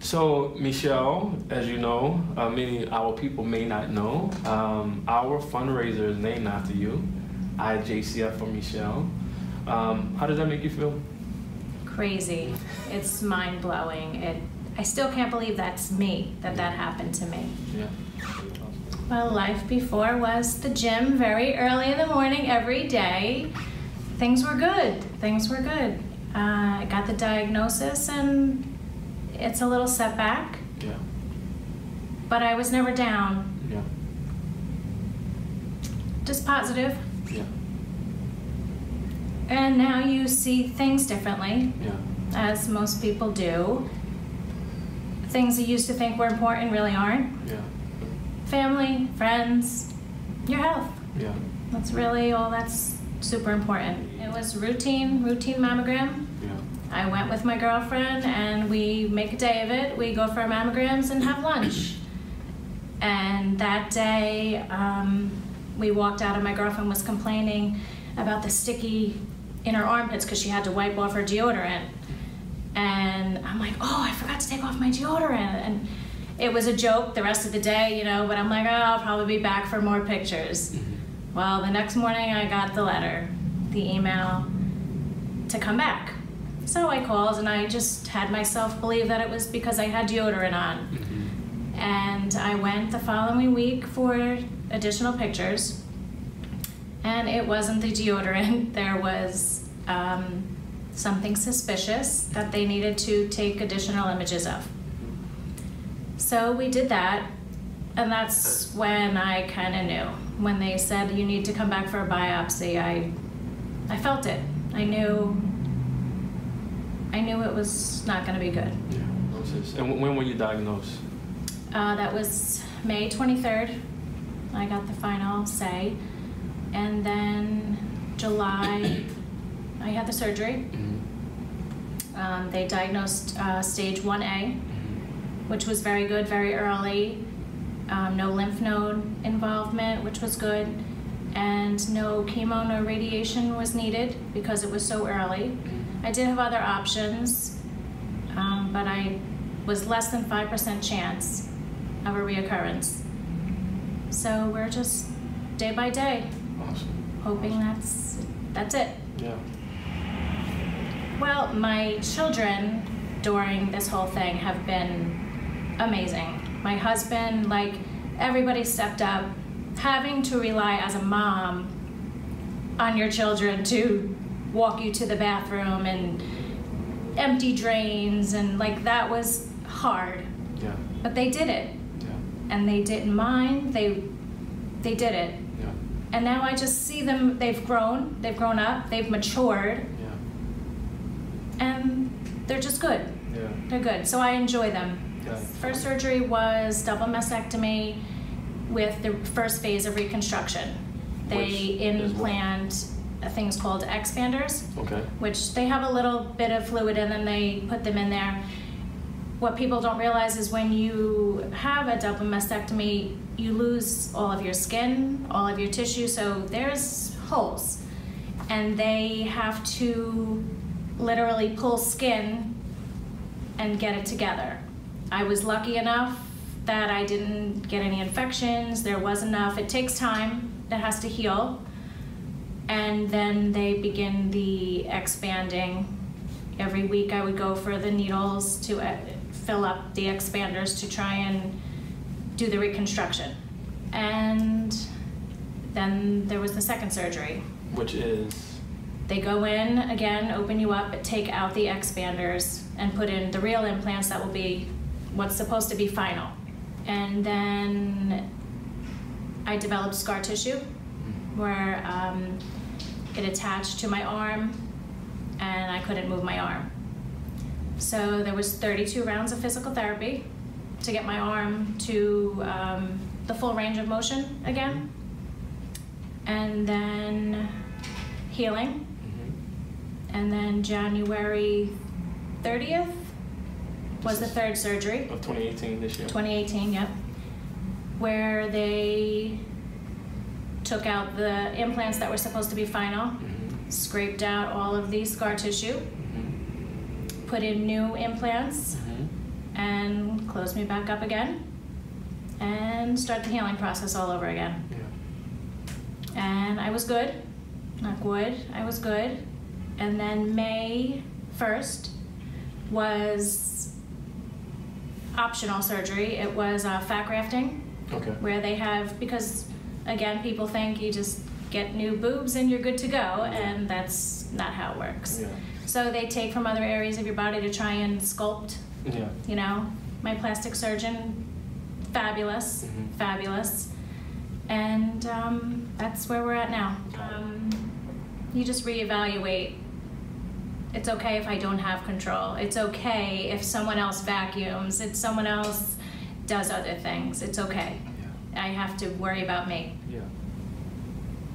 So, Michele, as you know, many of our people may not know, our fundraiser is named after you, IJCF for Michele. How does that make you feel? Crazy. It's mind-blowing. I still can't believe that's me, that happened to me. Yeah. Well, life before was the gym very early in the morning every day. Things were good. Things were good. I got the diagnosis and it's a little setback. Yeah. But I was never down. Yeah. Just positive. Yeah. And now you see things differently, Yeah. as most people do. Things you used to think were important really aren't. Yeah. Family, friends, your health. Yeah. That's really all that's super important. It was routine mammogram. Yeah. I went with my girlfriend and we make a day of it. We go for our mammograms and have lunch. And that day, we walked out and my girlfriend was complaining about the sticky in her armpits because she had to wipe off her deodorant. And I'm like, oh, I forgot to take off my deodorant. And it was a joke the rest of the day, you know, but I'm like, oh, I'll probably be back for more pictures. Well, the next morning I got the letter, the email to come back. So I called and I just had myself believe that it was because I had deodorant on. And I went the following week for additional pictures. And it wasn't the deodorant. There was something suspicious that they needed to take additional images of. So we did that, and that's when I kind of knew. When they said you need to come back for a biopsy, I felt it. I knew it was not going to be good. Yeah. And when were you diagnosed? That was May 23rd. I got the final say. And then July, I had the surgery. They diagnosed stage 1A, which was very good, very early. No lymph node involvement, which was good. And no chemo, no radiation was needed because it was so early. I did have other options, but I was less than 5% chance of a reoccurrence. So we're just day by day. Awesome. Hoping that's it. Yeah. Well, my children during this whole thing have been amazing. My husband, like, everybody stepped up. Having to rely as a mom on your children to walk you to the bathroom and empty drains and like that was hard. Yeah. But they did it. Yeah. And they didn't mind. They did it. Yeah. And now I just see them, they've grown up, they've matured. Yeah. And they're just good. Yeah. They're good. So I enjoy them. Yeah. First surgery was double mastectomy with the first phase of reconstruction. They implant things called expanders, which they have a little bit of fluid in them, they put them in there. What people don't realize is when you have a double mastectomy, you lose all of your skin, all of your tissue, so there's holes. And they have to literally pull skin and get it together. I was lucky enough that I didn't get any infections, there was enough. It takes time, it has to heal. And then they begin the expanding. Every week I would go for the needles to fill up the expanders to try and do the reconstruction. And then there was the second surgery. Which is? They go in, again, open you up, take out the expanders, and put in the real implants that will be what's supposed to be final. And then I developed scar tissue, where it attached to my arm, and I couldn't move my arm. So there was 32 rounds of physical therapy to get my arm to the full range of motion again. And then healing. And then January 30th was the third surgery. Of 2018, this year? 2018, yep. Where they took out the implants that were supposed to be final, scraped out all of the scar tissue, put in new implants, and close me back up again and start the healing process all over again. Yeah. And I was good. Knock wood, I was good. And then May 1st was optional surgery. It was fat grafting. Okay. Where they have, because again, people think you just get new boobs and you're good to go, and that's not how it works. Yeah. So they take from other areas of your body to try and sculpt. Yeah. You know, my plastic surgeon, fabulous, fabulous. And that's where we're at now. You just reevaluate. It's okay if I don't have control. It's okay if someone else vacuums, if someone else does other things. It's okay. Yeah. I have to worry about me. Yeah.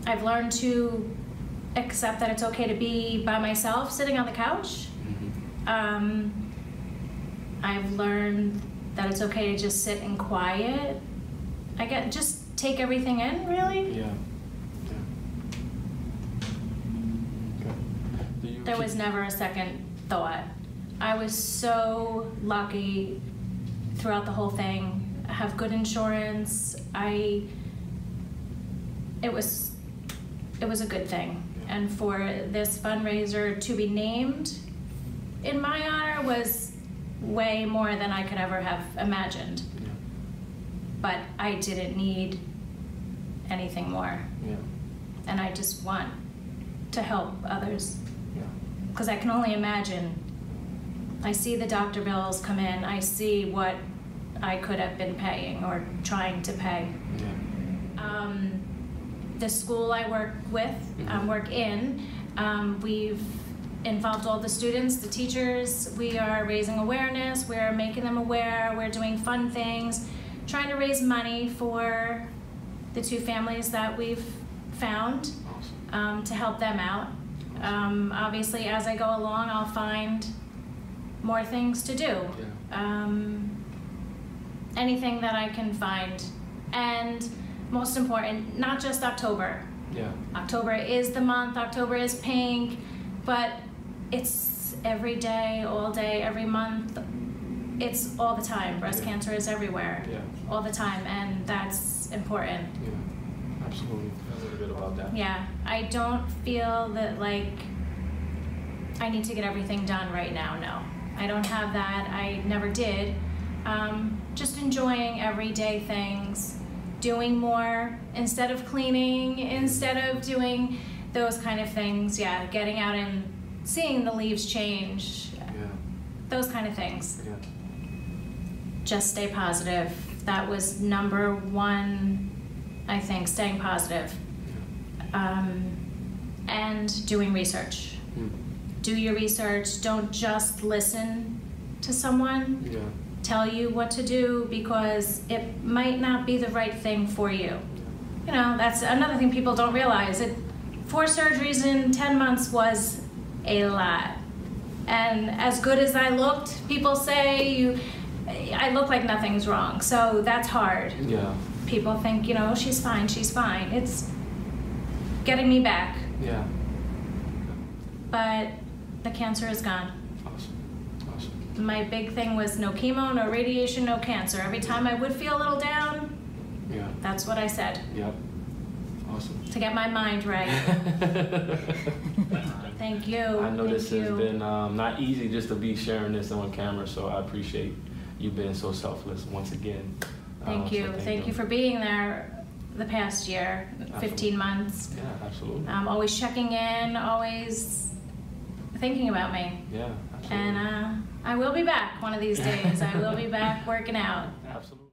I've learned to accept that it's okay to be by myself sitting on the couch. I've learned that it's okay to just sit and quiet. Just take everything in, really. Yeah. There was never a second thought. I was so lucky throughout the whole thing. I have good insurance. It was a good thing. Yeah. And for this fundraiser to be named in my honor was way more than I could ever have imagined. Yeah. But I didn't need anything more. Yeah. And I just want to help others. Because Yeah. I can only imagine. I see the doctor bills come in. I see what I could have been paying or trying to pay. Yeah. The school I work in, we've involved all the students, the teachers. We are raising awareness. We're making them aware. We're doing fun things, trying to raise money for the 2 families that we've found. Awesome. To help them out. Obviously, as I go along, I'll find more things to do. Yeah. Anything that I can find. And most important, not just October. Yeah. October is the month, October is pink, but it's every day, all day, every month. It's all the time. Breast cancer is everywhere. Yeah. All the time, and that's important. Yeah. Absolutely. A little bit about that. Yeah. I don't feel that like I need to get everything done right now, no. I don't have that, I never did. Just enjoying everyday things, doing more instead of cleaning, instead of doing those kind of things. Yeah, getting out and seeing the leaves change. Yeah. Those kind of things. Yeah. Just stay positive. That was number 1, I think, staying positive. Yeah. And doing research. Do your research. Don't just listen to someone Yeah. tell you what to do, because it might not be the right thing for you. You know, that's another thing people don't realize. 4 surgeries in 10 months was a lot. And as good as I looked, people say I look like nothing's wrong. So that's hard. Yeah. People think, you know, she's fine, she's fine. It's getting me back. Yeah. But the cancer is gone. Awesome. Awesome. My big thing was no chemo, no radiation, no cancer. Every time I would feel a little down, Yeah. that's what I said. Yep. Awesome. To get my mind right. Thank you. I know this has you. been not easy just to be sharing this on camera, so I appreciate you being so selfless once again. Thank you. So thank you for being there the past year, 15 months. Yeah, absolutely. Always checking in, always thinking about me. Yeah, absolutely. And I will be back one of these days. I will be back working out. Absolutely.